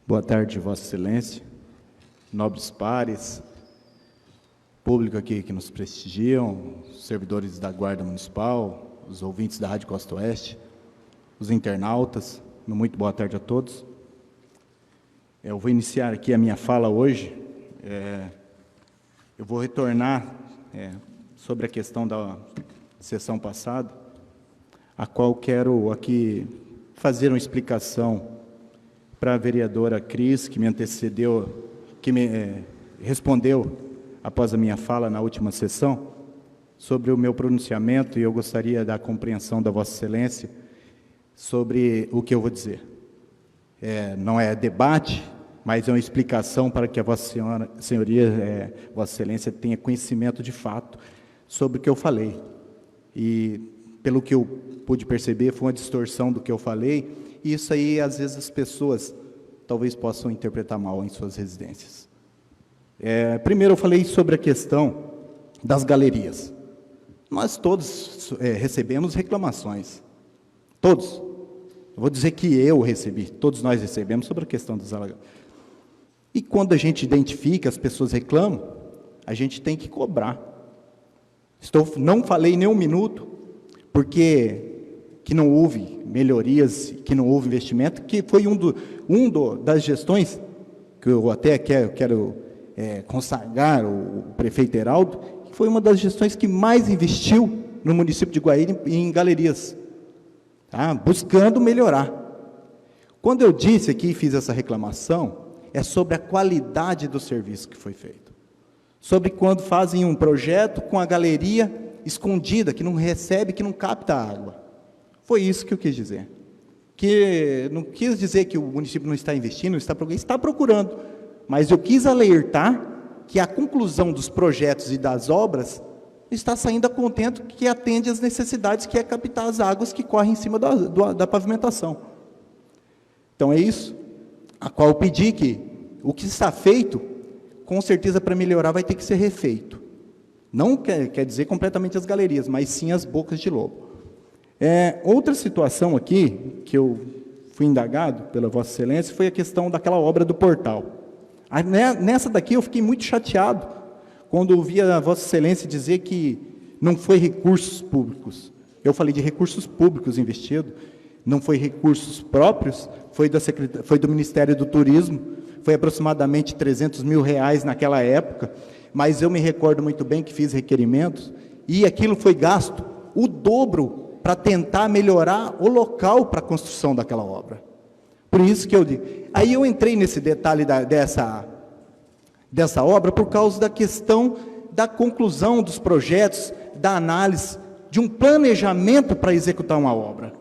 Boa tarde, Vossa Excelência, nobres pares, público aqui que nos prestigiam, os servidores da Guarda Municipal, os ouvintes da Rádio Costa Oeste, os internautas, muito boa tarde a todos. Eu vou iniciar aqui a minha fala hoje. Eu vou retornar sobre a questão da sessão passada, a qual quero aqui fazer uma explicação para a vereadora Cris, que me antecedeu, que me respondeu após a minha fala na última sessão, sobre o meu pronunciamento, e eu gostaria da compreensão da Vossa Excelência sobre o que eu vou dizer. Não é debate, mas é uma explicação para que a Vossa Senhoria, Vossa Excelência, tenha conhecimento de fato sobre o que eu falei. E, pelo que eu pude perceber, foi uma distorção do que eu falei, e isso aí, às vezes, as pessoas talvez possam interpretar mal em suas residências. Primeiro, eu falei sobre a questão das galerias. Nós todos recebemos reclamações. Todos. Eu vou dizer que eu recebi, todos nós recebemos sobre a questão das galerias. E quando a gente identifica, as pessoas reclamam, a gente tem que cobrar. Não falei nem um minuto, porque que não houve melhorias, que não houve investimento, que foi das gestões, que eu até quero consagrar o prefeito Heraldo, que foi uma das gestões que mais investiu no município de Guaíra em galerias, tá? Buscando melhorar. Quando eu disse aqui e fiz essa reclamação, é sobre a qualidade do serviço que foi feito. Sobre quando fazem um projeto com a galeria escondida, que não recebe, que não capta a água. Foi isso que eu quis dizer. Que não quis dizer que o município não está investindo, está procurando, mas eu quis alertar que a conclusão dos projetos e das obras está saindo a contento, que atende às necessidades, que é captar as águas que correm em cima da pavimentação. Então é isso, a qual eu pedi que o que está feito, com certeza para melhorar vai ter que ser refeito. Não quer dizer completamente as galerias, mas sim as bocas de lobo. Outra situação aqui, que eu fui indagado pela Vossa Excelência, foi a questão daquela obra do portal. Nessa daqui eu fiquei muito chateado, quando ouvi a Vossa Excelência dizer que não foi recursos públicos. Eu falei de recursos públicos investidos, não foi recursos próprios, foi do Ministério do Turismo, foi aproximadamente R$300 mil naquela época, mas eu me recordo muito bem que fiz requerimentos, e aquilo foi gasto o dobro para tentar melhorar o local para a construção daquela obra. Por isso que eu digo. Aí eu entrei nesse detalhe dessa obra por causa da questão da conclusão dos projetos, da análise, de um planejamento para executar uma obra.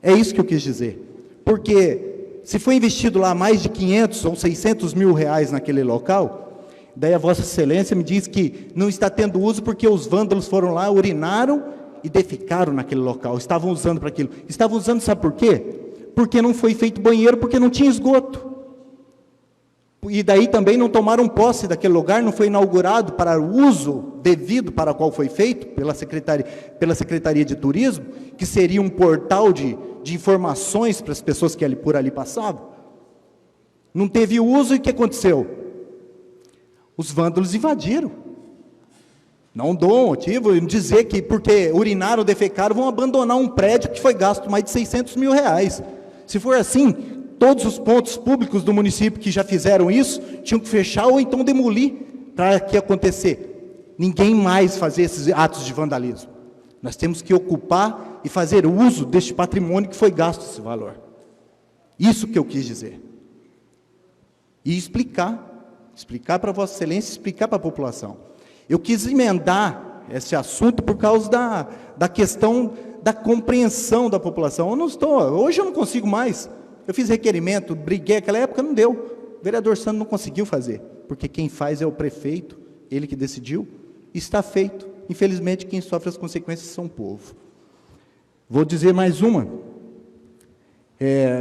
É isso que eu quis dizer. Porque se foi investido lá mais de 500 ou 600 mil reais naquele local, daí a Vossa Excelência me diz que não está tendo uso porque os vândalos foram lá, urinaram e defecaram naquele local, estavam usando para aquilo. Estavam usando, sabe por quê? Porque não foi feito banheiro, porque não tinha esgoto. E daí também não tomaram posse daquele lugar, não foi inaugurado para o uso devido para o qual foi feito, pela Secretaria de Turismo, que seria um portal de informações para as pessoas que por ali passavam. Não teve uso, e o que aconteceu? Os vândalos invadiram. Não dou motivo em dizer que, porque urinaram, defecaram, vão abandonar um prédio que foi gasto mais de 600 mil reais. Se for assim, todos os pontos públicos do município que já fizeram isso, tinham que fechar ou então demolir para que acontecer. Ninguém mais fazer esses atos de vandalismo. Nós temos que ocupar e fazer uso deste patrimônio que foi gasto esse valor. Isso que eu quis dizer. E explicar para Vossa Excelência, explicar para a população. Eu quis emendar esse assunto por causa da questão da compreensão da população. Hoje eu não consigo mais. Eu fiz requerimento, briguei, naquela época não deu. O vereador Sandro não conseguiu fazer, porque quem faz é o prefeito, ele que decidiu, e está feito. Infelizmente, quem sofre as consequências são o povo. Vou dizer mais uma,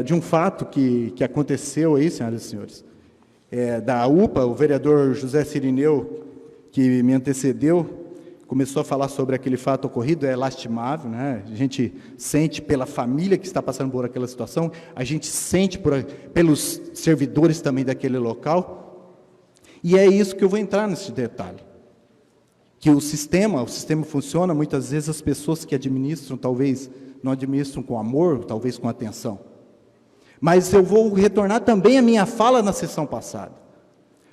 de um fato que aconteceu aí, senhoras e senhores, da UPA, o vereador José Cirineu, que me antecedeu, começou a falar sobre aquele fato ocorrido, é lastimável, né? A gente sente pela família que está passando por aquela situação, a gente sente pelos servidores também daquele local, e é isso que eu vou entrar nesse detalhe. Que o sistema funciona, muitas vezes as pessoas que administram, talvez não administram com amor, talvez com atenção. Mas eu vou retornar também à minha fala na sessão passada.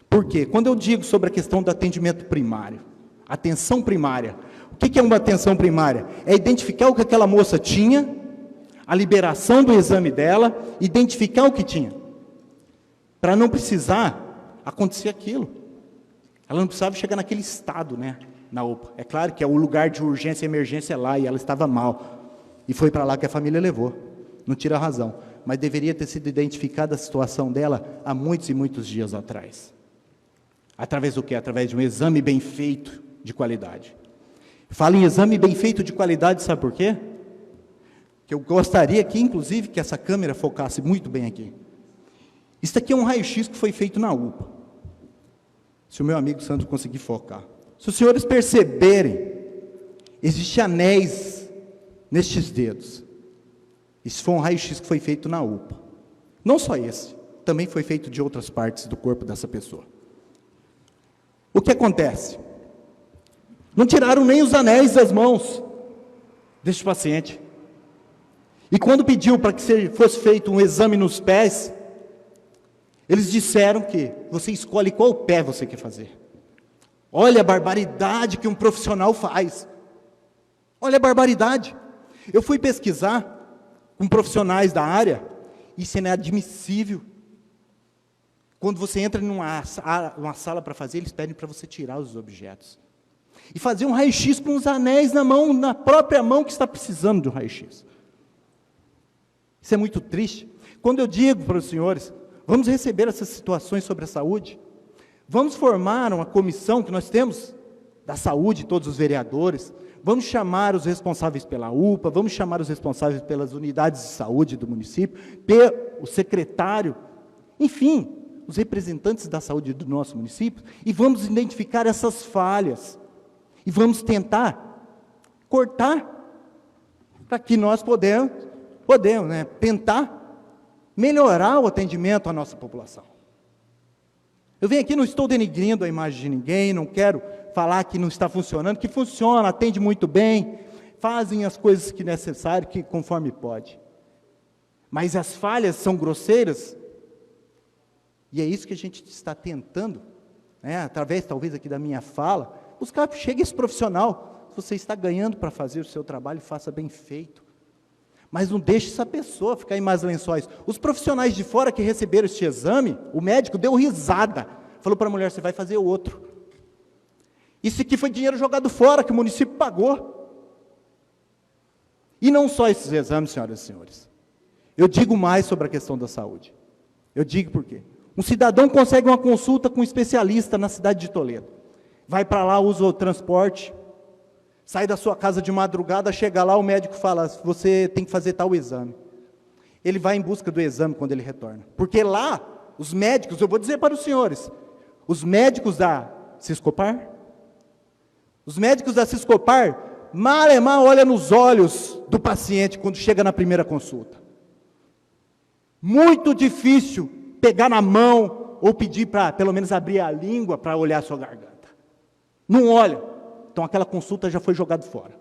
Por quê? Quando eu digo sobre a questão do atendimento primário, atenção primária, o que é uma atenção primária? É identificar o que aquela moça tinha, a liberação do exame dela, identificar o que tinha, para não precisar acontecer aquilo. Ela não precisava chegar naquele estado, né, na UPA. É claro que é o lugar de urgência e emergência lá, e ela estava mal, e foi para lá que a família levou, não tira a razão, mas deveria ter sido identificada a situação dela há muitos e muitos dias atrás. Através do quê? Através de um exame bem feito, de qualidade. Falo em exame bem feito de qualidade, sabe por quê? Que eu gostaria aqui, inclusive, que essa câmera focasse muito bem aqui. Isso aqui é um raio-x que foi feito na UPA. Se o meu amigo Sandro conseguir focar. Se os senhores perceberem, existem anéis nestes dedos. Isso foi um raio-x que foi feito na UPA. Não só esse, também foi feito de outras partes do corpo dessa pessoa. O que acontece? Não tiraram nem os anéis das mãos deste paciente. E quando pediu para que fosse feito um exame nos pés, eles disseram que você escolhe qual pé você quer fazer. Olha a barbaridade que um profissional faz. Olha a barbaridade. Eu fui pesquisar com profissionais da área, isso é inadmissível. Quando você entra numa sala para fazer, eles pedem para você tirar os objetos. E fazer um raio-x com os anéis na mão, na própria mão que está precisando de um raio-x. Isso é muito triste. Quando eu digo para os senhores, vamos receber essas situações sobre a saúde, vamos formar uma comissão que nós temos da saúde, todos os vereadores, vamos chamar os responsáveis pela UPA, vamos chamar os responsáveis pelas unidades de saúde do município, o secretário, enfim, os representantes da saúde do nosso município, e vamos identificar essas falhas, e vamos tentar cortar, para que nós podemos, né, tentar melhorar o atendimento à nossa população. Eu venho aqui, não estou denigrindo a imagem de ninguém, não quero falar que não está funcionando, que funciona, atende muito bem, fazem as coisas que é necessário, que conforme pode. Mas as falhas são grosseiras, e é isso que a gente está tentando, né, através talvez aqui da minha fala, buscar, chegue esse profissional, se você está ganhando para fazer o seu trabalho, faça bem feito. Mas não deixe essa pessoa ficar em mais lençóis. Os profissionais de fora que receberam este exame, o médico deu risada, falou para a mulher, você vai fazer outro. Isso aqui foi dinheiro jogado fora, que o município pagou. E não só esses exames, senhoras e senhores. Eu digo mais sobre a questão da saúde. Eu digo por quê? Um cidadão consegue uma consulta com um especialista na cidade de Toledo. Vai para lá, usa o transporte, sai da sua casa de madrugada, chega lá, o médico fala, você tem que fazer tal exame. Ele vai em busca do exame quando ele retorna. Porque lá, os médicos, eu vou dizer para os senhores, os médicos da Ciscopar, mal olha nos olhos do paciente quando chega na primeira consulta. Muito difícil pegar na mão ou pedir para, pelo menos, abrir a língua para olhar a sua garganta. Não olha. Então, aquela consulta já foi jogada fora.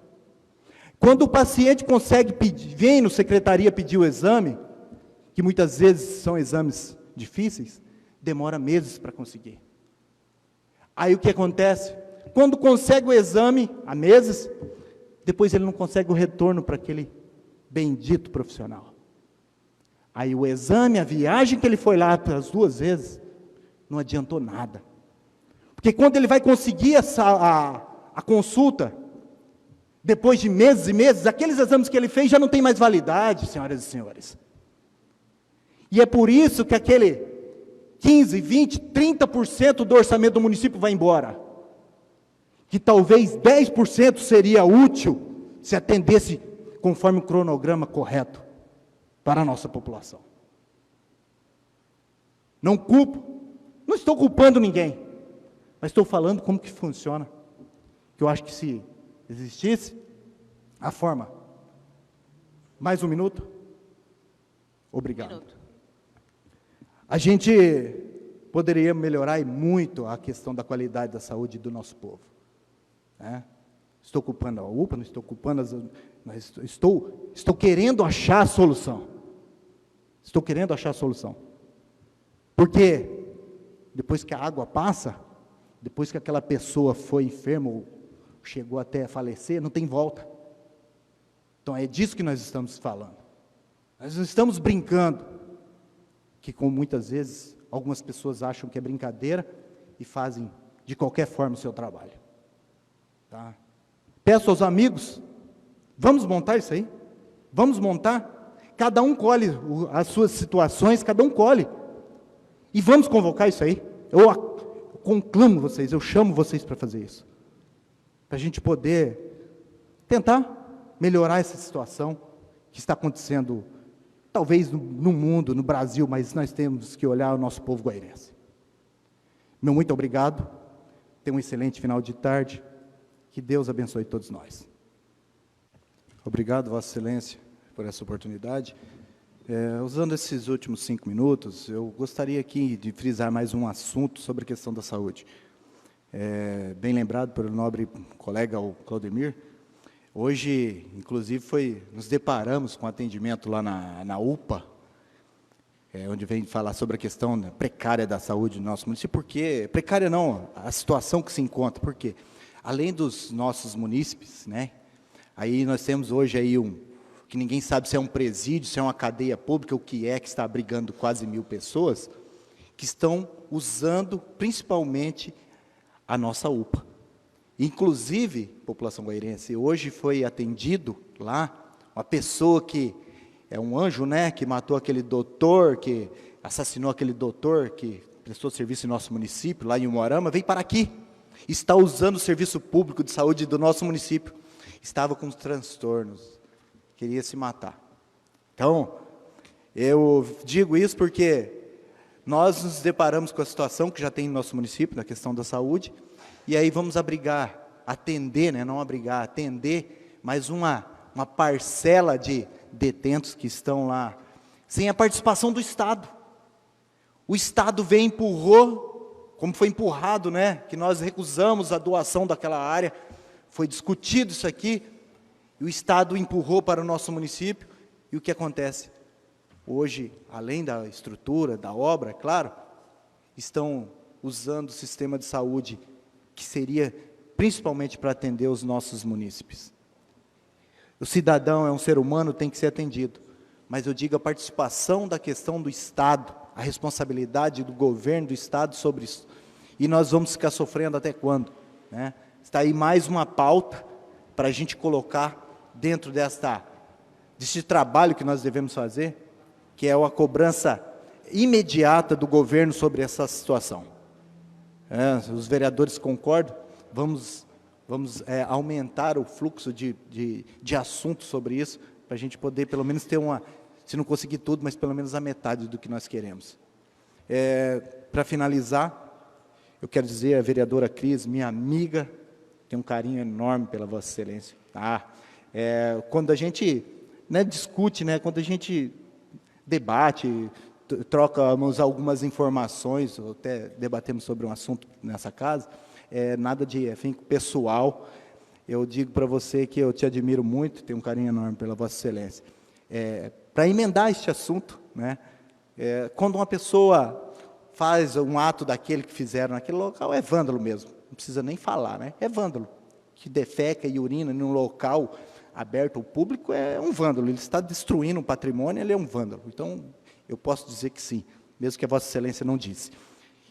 Quando o paciente consegue pedir, vem no secretaria pedir o exame, que muitas vezes são exames difíceis, demora meses para conseguir. Aí o que acontece? Quando consegue o exame, há meses, depois ele não consegue o retorno para aquele bendito profissional. Aí o exame, a viagem que ele foi lá as 2 vezes, não adiantou nada. Porque quando ele vai conseguir a consulta, depois de meses e meses, aqueles exames que ele fez já não tem mais validade, senhoras e senhores. E é por isso que aquele 15, 20, 30% do orçamento do município vai embora. Que talvez 10% seria útil se atendesse conforme o cronograma correto para a nossa população. Não culpo, não estou culpando ninguém, mas estou falando como que funciona. que eu acho que se existisse a forma. Mais um minuto? Obrigado. A gente poderia melhorar muito a questão da qualidade da saúde do nosso povo, né? Estou culpando a UPA, não estou culpando estou querendo achar a solução. Estou querendo achar a solução. Porque depois que a água passa, depois que aquela pessoa foi enferma ou chegou até a falecer, não tem volta. Então é disso que nós estamos falando. Nós não estamos brincando, que como muitas vezes algumas pessoas acham que é brincadeira e fazem de qualquer forma o seu trabalho. Tá? Peço aos amigos, vamos montar isso aí? Vamos montar? Cada um colhe as suas situações, cada um colhe. E vamos convocar isso aí. Eu conclamo vocês, eu chamo vocês para fazer isso. Para a gente poder tentar melhorar essa situação que está acontecendo, talvez no mundo, no Brasil, mas nós temos que olhar o nosso povo guairense. Meu muito obrigado. Tenha um excelente final de tarde. Que Deus abençoe todos nós. Obrigado, Vossa Excelência, por essa oportunidade. Usando esses últimos 5 minutos, eu gostaria aqui de frisar mais um assunto sobre a questão da saúde. Bem lembrado pelo nobre colega o Claudemir, hoje, inclusive, nos deparamos com atendimento lá na UPA, onde vem falar sobre a questão precária da saúde do nosso município. Porque precária não, a situação que se encontra, porque além dos nossos munícipes, né, aí nós temos hoje aí que ninguém sabe se é um presídio, se é uma cadeia pública, o que está abrigando quase 1000 pessoas, que estão usando principalmente a nossa UPA. Inclusive, população guairense, hoje foi atendido lá uma pessoa que é um anjo, né, que matou aquele doutor, que assassinou aquele doutor, que prestou serviço em nosso município, lá em Umuarama, veio para aqui, está usando o serviço público de saúde do nosso município, estava com transtornos, queria se matar. Então, eu digo isso porque nós nos deparamos com a situação que já tem no nosso município, na questão da saúde, e aí vamos atender, né, não abrigar, atender mais uma parcela de detentos que estão lá, sem a participação do Estado. O Estado veio e empurrou, como foi empurrado, né, que nós recusamos a doação daquela área, foi discutido isso aqui, e o Estado empurrou para o nosso município, e o que acontece? Hoje, além da estrutura, da obra, é claro, estão usando o sistema de saúde, que seria principalmente para atender os nossos munícipes. O cidadão é um ser humano, tem que ser atendido, mas eu digo a participação da questão do Estado, a responsabilidade do governo, do Estado sobre isso. E nós vamos ficar sofrendo até quando? Né? Está aí mais uma pauta para a gente colocar dentro deste trabalho que nós devemos fazer, que é a cobrança imediata do governo sobre essa situação. Os vereadores concordam, vamos aumentar o fluxo de assuntos sobre isso, para a gente poder pelo menos ter se não conseguir tudo, mas pelo menos a metade do que nós queremos. Para finalizar, eu quero dizer, a vereadora Cris, minha amiga, tem um carinho enorme pela Vossa Excelência. Quando a gente discute, quando a gente debate, trocamos algumas informações, ou até debatemos sobre um assunto nessa casa, nada de pessoal. Eu digo para você que eu te admiro muito, tenho um carinho enorme pela Vossa Excelência. Para emendar este assunto, quando uma pessoa faz um ato daquele que fizeram naquele local, é vândalo mesmo, não precisa nem falar, né? É vândalo, que defeca e urina num local aberto ao público, é um vândalo, ele está destruindo um patrimônio, ele é um vândalo. Então, eu posso dizer que sim, mesmo que a Vossa Excelência não disse.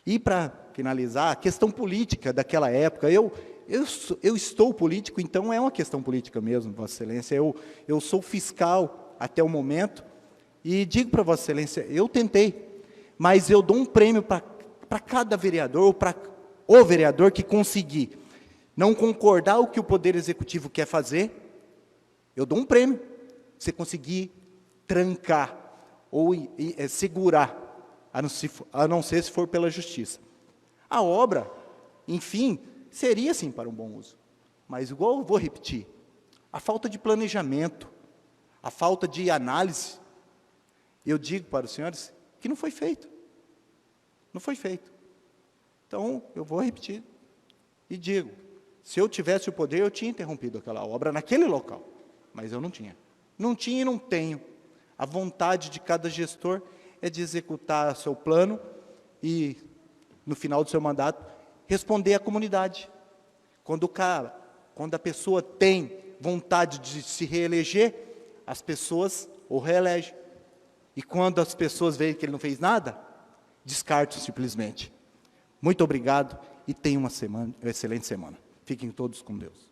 E para finalizar, a questão política daquela época, eu estou político, então é uma questão política mesmo, Vossa Excelência, eu sou fiscal até o momento, e digo para Vossa Excelência, eu tentei, mas eu dou um prêmio para cada vereador, ou para o vereador que conseguir não concordar com o que o Poder Executivo quer fazer, eu dou um prêmio, você conseguir trancar, ou segurar, a não ser se for pela justiça. A obra, enfim, seria sim para um bom uso. Mas igual eu vou repetir, a falta de planejamento, a falta de análise, eu digo para os senhores que não foi feito. Não foi feito. Então, eu vou repetir e digo, se eu tivesse o poder, eu tinha interrompido aquela obra naquele local, mas eu não tinha. Não tinha e não tenho. A vontade de cada gestor é de executar seu plano e, no final do seu mandato, responder à comunidade. Quando a pessoa tem vontade de se reeleger, as pessoas o reelegem. E quando as pessoas veem que ele não fez nada, descartam simplesmente. Muito obrigado e tenham uma excelente semana. Fiquem todos com Deus.